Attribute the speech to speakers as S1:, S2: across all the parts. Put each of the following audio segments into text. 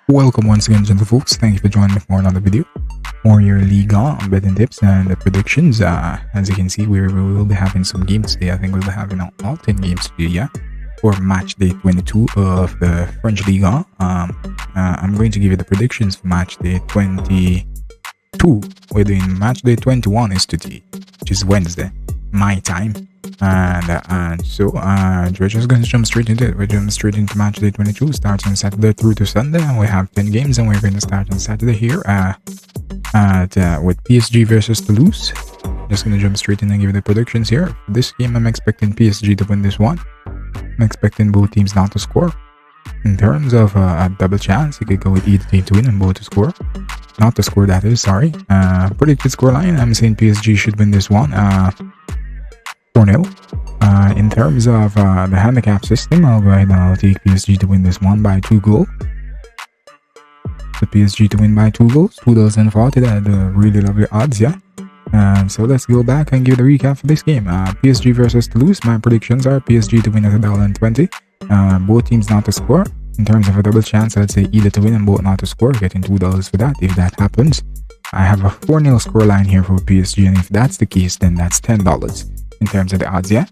S1: Welcome once again, gentle folks. Thank you for joining me for another video. More your Ligue betting tips and the predictions. As you can see, we will be having some games today. I think we'll be having all 10 games today, yeah, for match day 22 of the French Ligue. I'm going to give you the predictions for match day 22. We're doing match day 21 is today, which is Wednesday, my time. So we're just going to jump straight into it. We're jumping straight into match day 22. Starts on Saturday through to Sunday, and we have 10 games, and we're going to start on Saturday here with PSG versus Toulouse. Just going to jump straight in and give you the predictions here. For this game, I'm expecting PSG to win this one. I'm expecting both teams not to score. In terms of a double chance, you could go with either team to win and both to score. Not to score, that is, sorry. Predicted scoreline, I'm saying PSG should win this one 4-0. In terms of the handicap system, I'll go ahead and I'll take PSG to win this one by 2 goals. The PSG to win by 2 goals, $2.40. That really lovely odds, yeah. So let's go back and give the recap for this game. PSG versus Toulouse. My predictions are PSG to win at $1.20. Both teams not to score. In terms of a double chance, I'd say either to win and both not to score, getting $2 for that. If that happens, I have a 4-0 scoreline here for PSG, and if that's the case, then that's $10 in terms of the odds, yeah.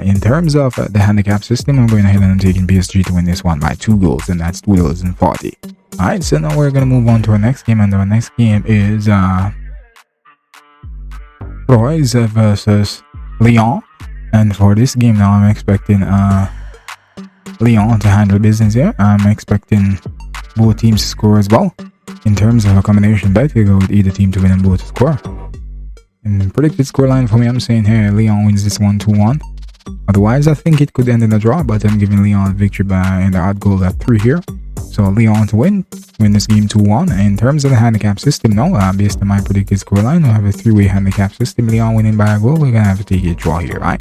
S1: In terms of the handicap system, I'm going ahead and I'm taking PSG to win this one by 2 goals, and that's $2.40. Alright, so now we're going to move on to our next game, and our next game is Troyes versus Lyon. And for this game now, I'm expecting Lyon to handle business here. I'm expecting both teams to score as well. In terms of a combination bet, you go with either team to win and both to score. In predicted scoreline for me, I'm saying here Lyon wins this one 2-1. Otherwise, I think it could end in a draw, but I'm giving Lyon a victory by the odd goal at 3 here. So Lyon to win this game 2-1. In terms of the handicap system now, based on my predicted scoreline, we have a 3-way handicap system. Lyon winning by a goal, we're gonna have to take a draw here, right?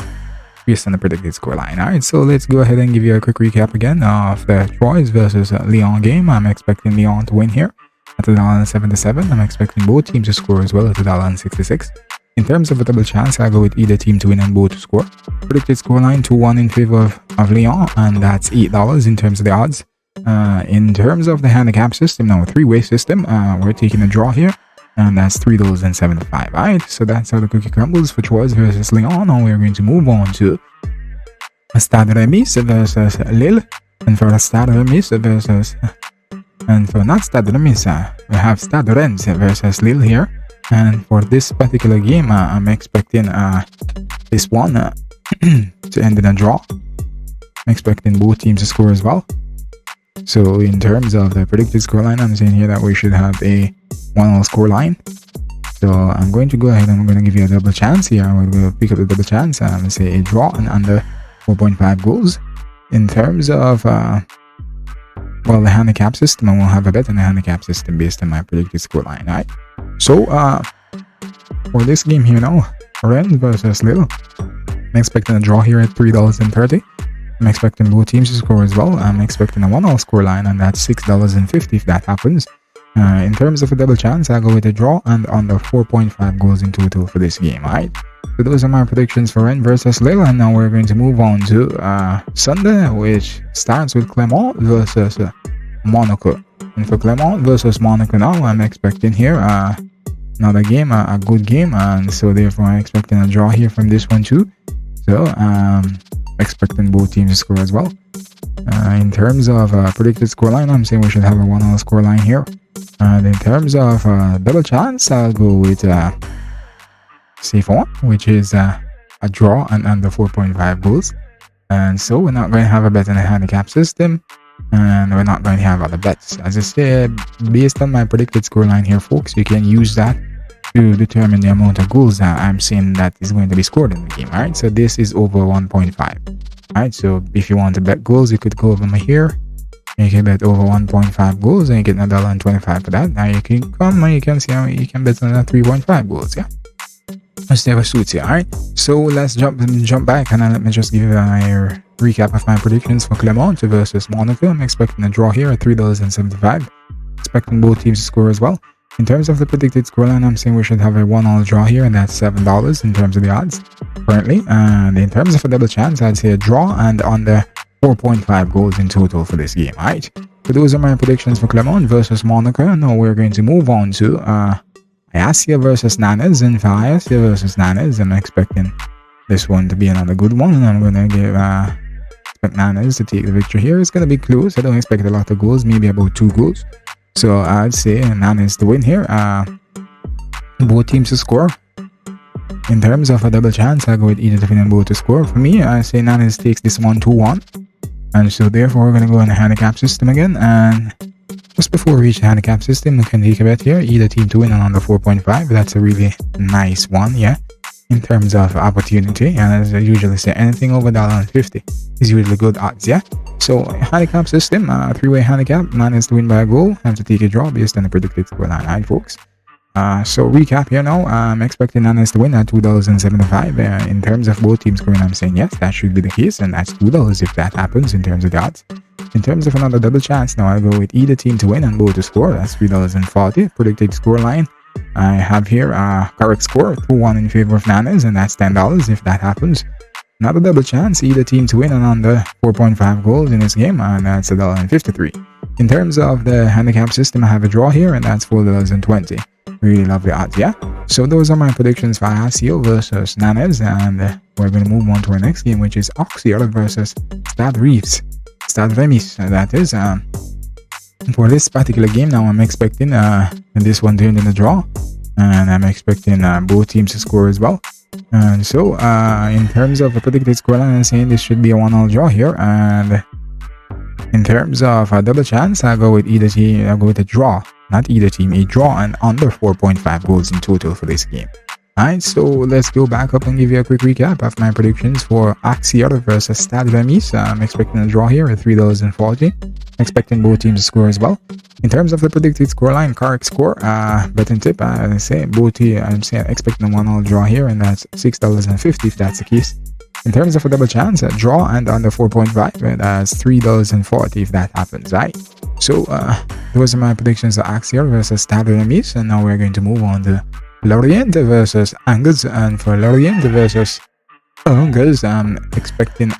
S1: Based on the predicted scoreline. Alright, so let's go ahead and give you a quick recap again of the Troyes versus Lyon game. I'm expecting Lyon to win here at $1.77. I'm expecting both teams to score as well at $1.66. In terms of a double chance, I'll go with either team to win and both to score. Predicted scoreline 2-1 in favor of Lyon, and that's $8 in terms of the odds. In terms of the handicap system, now a 3-way system, we're taking a draw here, and that's $3.75. Alright, so that's how the cookie crumbles for Troyes versus Lyon. Now we're going to move on to Stade Reims versus Lille, and for Stade Reims versus and for not Stade Reims, we have Stade Rennes versus Lille here. And for this particular game, I'm expecting this one to end in a draw. I'm expecting both teams to score as well. So in terms of the predicted scoreline, I'm saying here that we should have a 1-0 scoreline. So I'm going to go ahead and I'm going to give you a double chance here. I'm going to pick up the double chance. I'm going to say a draw and under 4.5 goals. In terms of the handicap system, I will have a bet on the handicap system based on my predicted scoreline. Alright. So for this game here now, Rennes versus Lille, I'm expecting a draw here at $3.30. I'm expecting both teams to score as well. I'm expecting a 1-0 scoreline, and that's $6.50 if that happens. In terms of a double chance, I'll go with a draw and under 4.5 goals in total for this game. Alright. So those are my predictions for Rennes versus Lille, and now we're going to move on to Sunday, which starts with Clermont versus Monaco. And for Clermont versus Monaco now, I'm expecting here another game, a good game, and so therefore I'm expecting a draw here from this one too. So expecting both teams to score as well. In terms of predicted scoreline, I'm saying we should have a 1-0 scoreline here. And in terms of double chance, I'll go with safe one, which is a draw and under 4.5 goals. And so we're not going to have a bet in the handicap system, and we're not going to have other bets. As I said, based on my predicted scoreline here, folks, you can use that to determine the amount of goals that I'm saying that is going to be scored in the game. Alright, so this is over 1.5. Alright, so if you want to bet goals, you could go over here. You can bet over 1.5 goals and you get $1.25 for that. Now you can come and you can see how you can bet on 3.5 goals, yeah. Whichever suits you. Alright, so let's jump back and let me just give you a recap of my predictions for Clermont versus Monaco. I'm expecting a draw here at $3.75. Expecting both teams to score as well. In terms of the predicted scoreline, I'm saying we should have a 1-1 draw here, and that's $7 in terms of the odds currently. And in terms of a double chance, I'd say a draw and under 4.5 goals in total for this game. Alright, So those are my predictions for Clermont versus Monaco. Now we're going to move on to Ayasia versus Nanes. And for Ayasia versus Nanes, I'm expecting this one to be another good one. And I'm going to give expect Nanes to take the victory here. It's going to be close. I don't expect a lot of goals, maybe about 2 goals. So I'd say Nanes to win here. Both teams to score. In terms of a double chance, I go with either to win and both to score. For me, I say Nanes takes this one 2-1. And so therefore, we're going to go in the handicap system again. And just before we reach the handicap system, we can take a bet here. Either team to win and under 4.5. That's a really nice one, yeah, in terms of opportunity. And as I usually say, anything over $1.50 is usually good odds, yeah. So handicap system, 3-way handicap. Nanes to win by a goal. Have to take a draw based on the predicted scoreline, alright, folks. So recap here now. I'm expecting Nanes to win at $2.75. In terms of both teams scoring, I'm saying yes, that should be the case, and that's $2 if that happens in terms of the odds. In terms of another double chance, now I go with either team to win and both to score. That's $3.40. Predicted score line, I have here correct score 2-1 in favor of Nanes, and that's $10 if that happens. Another double chance, either team to win and under 4.5 goals in this game, and that's $1.53. In terms of the handicap system, I have a draw here, and that's $4.20. Really love the odds, yeah. So those are my predictions for Ayasia versus Nanes, and we're going to move on to our next game, which is Auxerre versus Stade Reims, that is. For this particular game, now I'm expecting this one to end in a draw, and I'm expecting both teams to score as well. And so in terms of a predicted scoreline, I'm saying this should be a 1-1 draw here. And in terms of a double chance, I go with either team. I go with a draw, not either team, a draw and under 4.5 goals in total for this game. Alright, so let's go back up and give you a quick recap of my predictions for Auxerre versus Stade Reims. I'm expecting a draw here at $3.40. Expecting both teams to score as well. In terms of the predicted scoreline, correct score, betting tip, I say both teams. I'm saying expecting a 1-1 draw here, and that's $6.50 if that's the case. In terms of a double chance, a draw and under 4.5, that's $3.40 if that happens, right? So those are my predictions for Auxerre versus Stade Reims, and now we're going to move on to Lorient versus Angers. And for Lorient versus Angers, I'm expecting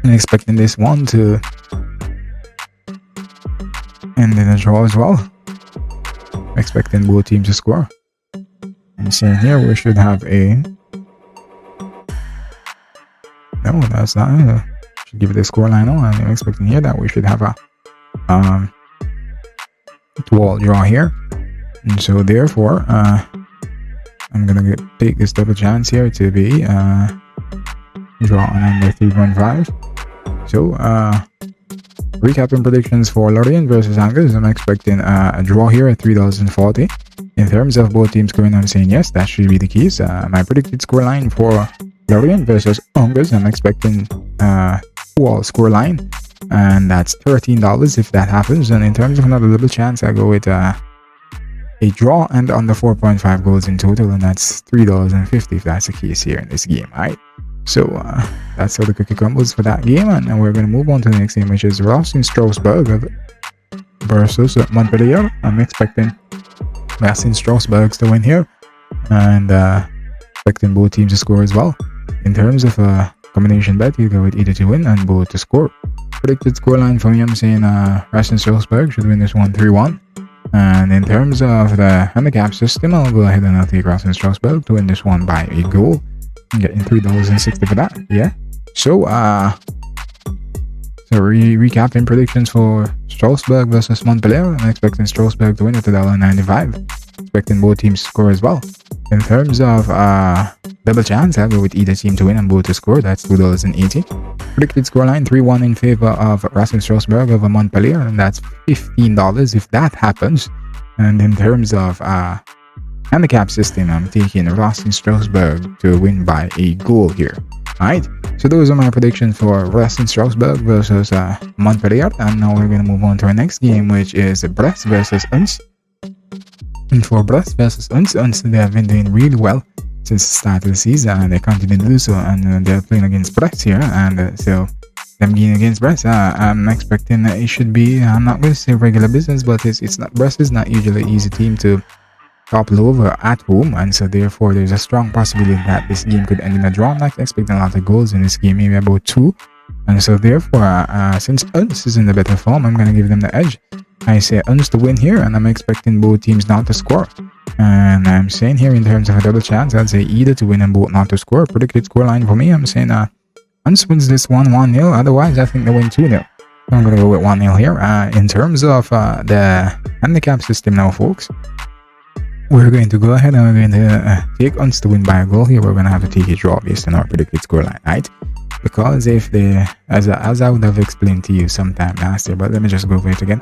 S1: expecting this one to end in a draw as well. Expecting both teams to score. And so here we should have a no, that's not it. Should give it a scoreline now. I'm expecting here that we should have a 2-all draw here. And so therefore I'm gonna take this double chance here to be draw on under 3.5. So recapping predictions for Lorient versus Angers, I'm expecting a draw here at $3.40. In terms of both teams scoring, I'm saying yes, that should be the case. My predicted scoreline for Lorient versus Angers, I'm expecting 2-all scoreline, and that's $13 if that happens. And in terms of another double chance, I go with a draw and under 4.5 goals in total, and that's $3.50 if that's the case here in this game. Alright, so that's how the cookie crumbles for that game, and now we're going to move on to the next game, which is Racing Strasbourg versus Montpellier. I'm expecting Racing Strasbourg to win here, and expecting both teams to score as well. In terms of a combination bet, you go with either to win and both to score. Predicted scoreline for me, I'm saying Racing Strasbourg should win this one 3-1. And in terms of the handicap system, I'll go ahead and I'll take Racing Strasbourg to win this one by a goal. I'm getting $3.60 for that, yeah. So recapping predictions for Strasbourg versus Montpellier, I'm expecting Strasbourg to win at $1.95. Expecting both teams to score as well. In terms of double chance, I'll go with either team to win and both to score. That's $2.80. Predicted scoreline 3-1 in favor of Racing Strasbourg over Montpellier, and that's $15 if that happens. And in terms of handicap system, I'm taking Racing Strasbourg to win by a goal here. Alright, so those are my predictions for Racing Strasbourg versus Montpellier, and now we're going to move on to our next game, which is Brest versus Uns. And for Brest versus Uns, they have been doing really well since the start of the season, and they continue to do so, and they're playing against Brest here, and so them game against Brest, I'm expecting it should be, I'm not going to say regular business, but it's not, Brest is not usually an easy team to topple over at home, and so therefore there's a strong possibility that this game could end in a draw. I'm not expecting a lot of goals in this game, maybe about 2. And so therefore, since Uns is in the better form, I'm going to give them the edge. I say Uns to win here, and I'm expecting both teams not to score. And I'm saying here in terms of a double chance, I'd say either to win and both not to score. Predicted scoreline for me, I'm saying Uns wins this one 1-0. Otherwise, I think they win 2-0. I'm going to go with 1-0 here. In terms of the handicap system now, folks, we're going to go ahead and we're going to take Uns to win by a goal here. We're going to have to take a draw based on our predicted scoreline, right? Because if they, as I would have explained to you sometime last year, but let me just go over it again.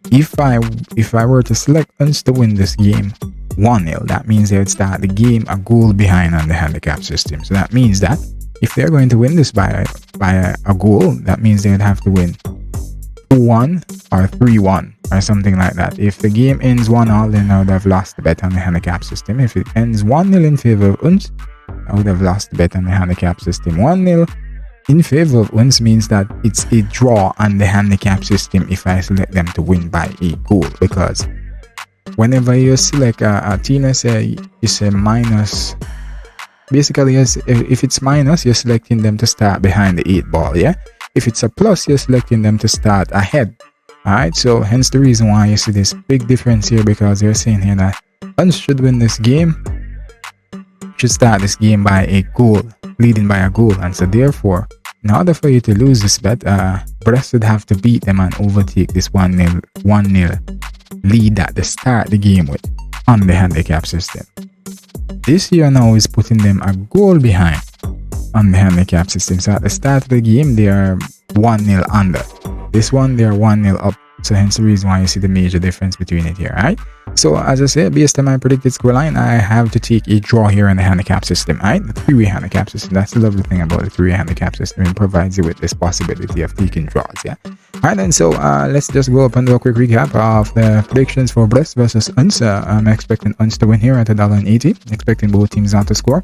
S1: If I were to select Uns to win this game 1-0, that means they would start the game a goal behind on the handicap system. So that means that if they're going to win this by a goal, that means they would have to win 2-1 or 3-1 or something like that. If the game ends 1-0, then I would have lost the bet on the handicap system. If it ends 1-0 in favor of Uns, I would have lost the bet on the handicap system. 1-0 in favor of Uns means that it's a draw on the handicap system if I select them to win by a goal, because whenever you select a team, let's say it's a minus, basically if it's minus, you're selecting them to start behind the 8 ball, yeah? If it's a plus, you're selecting them to start ahead. Alright, so hence the reason why you see this big difference here, because they're saying here that Uns should win this game, should start this game by a goal, leading by a goal. And so therefore, in order for you to lose this bet, Brest would have to beat them and overtake this 1-0 lead that they start the game with on the handicap system. This here now is putting them a goal behind on the handicap system. So at the start of the game, they are 1-0 under. This one, they are 1-0 up. So hence the reason why you see the major difference between it here, right? So as I said, based on my predicted scoreline, I have to take a draw here in the handicap system, right? The three-way handicap system. That's the lovely thing about the three-way handicap system. It provides you with this possibility of taking draws, yeah? Alright then, so let's just go up and do a quick recap of the predictions for Brest versus Uns. I'm expecting Uns to win here at $1.80. Expecting both teams not to score.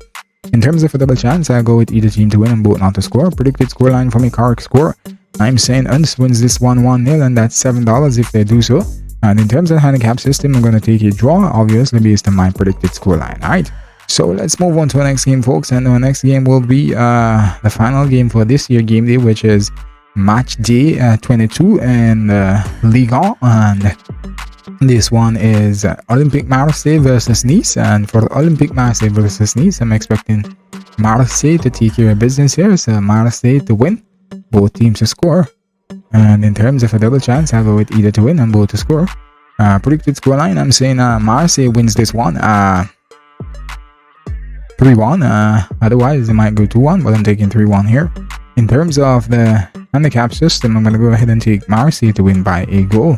S1: In terms of a double chance, I go with either team to win and both not to score. Predicted scoreline for me, correct score. I'm saying Uns wins this 1-0, and that's $7 if they do so. And in terms of the handicap system, I'm going to take a draw, obviously based on my predicted scoreline. Alright, so let's move on to our next game, folks. And our next game will be the final game for this year game day, which is Matchday 22 and Ligue. And this one is Olympique Marseille versus Nice. And for Olympique Marseille versus Nice, I'm expecting Marseille to take care of business here. So Marseille to win, both teams to score. And in terms of a double chance, I'll go with either to win and both to score. Predicted scoreline, I'm saying Marseille wins this one 3-1. Otherwise, it might go 2-1, but I'm taking 3-1 here. In terms of the handicap system, I'm going to go ahead and take Marseille to win by a goal.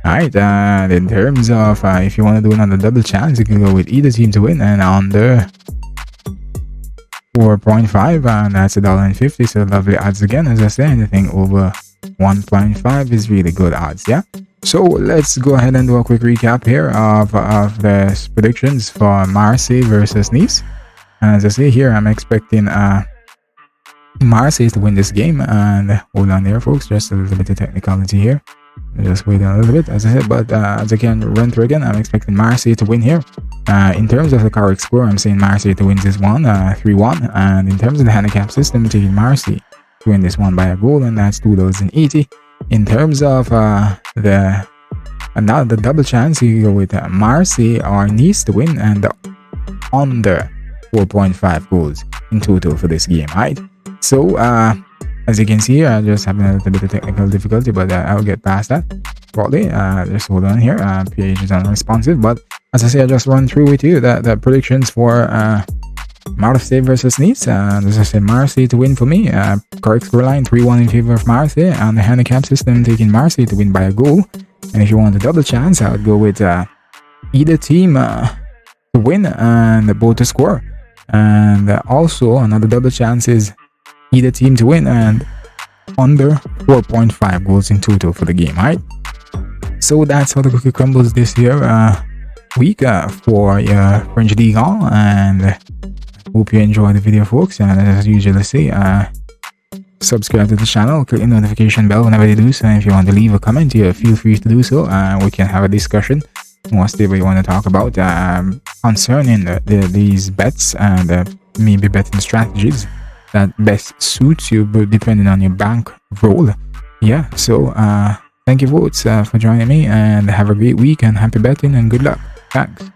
S1: Alright, and in terms of if you want to do another double chance, you can go with either team to win and under 4.5, and that's $1.50. So lovely odds again. As I say, anything over 1.5 is really good odds, yeah? So let's go ahead and do a quick recap here of the predictions for Marseille versus Nice. And as I say here, I'm expecting Marseille to win this game. And hold on there, folks, just a little bit of technicality here. Just wait a little bit, as I said, but as I can run through again, I'm expecting Marseille to win here. In terms of the correct score, I'm saying Marseille to win this one 3-1. And in terms of the handicap system, I'm taking Marseille to win this one by a goal, and that's $2.80. In terms of now the double chance, you go with Marseille or Nice to win and under 4.5 goals in total for this game, right? So as you can see here, I'm just having a little bit of technical difficulty, but I'll get past that shortly. Just hold on here. Page is unresponsive, but as I say, I just run through with you the predictions for Marseille versus Nice. As I said, Marseille to win for me. Correct scoreline 3-1 in favor of Marseille. And the handicap system, taking Marseille to win by a goal. And if you want a double chance, I would go with either team to win and both to score. And also another double chance is either team to win and under 4.5 goals in total for the game, right? So that's how the cookie crumbles this year week for your French Ligue 1, and hope you enjoy the video, folks. And as usually say, subscribe to the channel, click the notification bell whenever you do so. And if you want to leave a comment here, feel free to do so. We can have a discussion whatever you want to talk about concerning these bets and maybe betting strategies that best suits you, but depending on your bank roll. Yeah, so thank you, votes, for joining me, and have a great week and happy betting and good luck. Thanks.